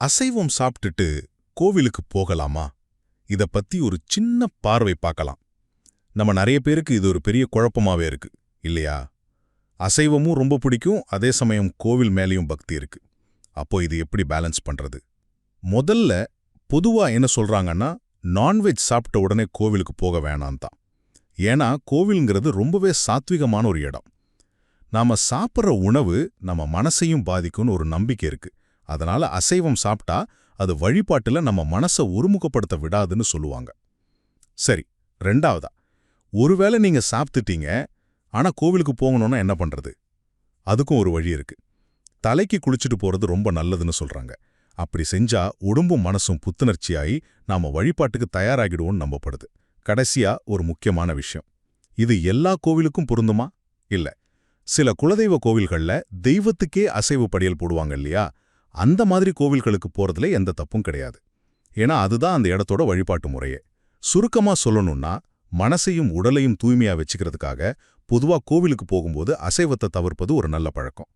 அசைவம் சாப்பிட்டுட்டு கோவிலுக்கு போகலாமா? இத பத்தி ஒரு சின்ன பார்வை பார்க்கலாம். நம்ம நிறைய பேருக்கு இது ஒரு பெரிய குழப்பமாவே இருக்கு, இல்லையா? அசைவமும் ரொம்ப பிடிக்கும், அதே சமயம் கோவில் மேலேயும் பக்தி இருக்கு. அப்போ இது எப்படி பேலன்ஸ் பண்றது? முதல்ல பொதுவா என்ன சொல்றாங்கன்னா, நான்வெஜ் சாப்பிட்ட உடனே கோவிலுக்கு போக வேணாம் தான். ஏன்னா கோவில்ங்கிறது ரொம்பவே சாத்விகமான ஒரு இடம். நாம சாப்பிட்ற உணவு நம்ம மனசையும் பாதிக்கும்னு ஒரு நம்பிக்கை இருக்கு. அதனால அசைவம் சாப்பிட்டா அது வழிபாட்டுல நம்ம மனசை ஒருமுகப்படுத்த விடாதுன்னு சொல்லுவாங்க. சரி, ரெண்டாவதா, ஒருவேளை நீங்க சாப்பிட்டுட்டீங்க, ஆனா கோவிலுக்கு போகணும்னா என்ன பண்றது? அதுக்கும் ஒரு வழி இருக்கு. தலைக்கு குளிச்சுட்டு போறது ரொம்ப நல்லதுன்னு சொல்றாங்க. அப்படி செஞ்சா உடம்பும் மனசும் புத்துணர்ச்சியாயி நாம வழிபாட்டுக்கு தயாராகிடுவோம்னு நம்பப்படுது. கடைசியா ஒரு முக்கியமான விஷயம். இது எல்லா கோவிலுக்கும் பொருந்துமா? இல்ல. சில குலதெய்வ கோவில்கள்ல தெய்வத்துக்கே அசைவு படையல் போடுவாங்க இல்லையா? அந்த மாதிரி கோவில்களுக்கு போறதுல எந்த தப்பும் கிடையாது. ஏன்னா அதுதான் அந்த இடத்தோட வழிபாட்டு முறையே. சுருக்கமா சொல்லணும்னா, மனசையும் உடலையும் தூய்மையா வச்சுக்கிறதுக்காக பொதுவா கோவிலுக்கு போகும்போது அசைவத்தை தவிர்ப்பது ஒரு நல்ல பழக்கம்.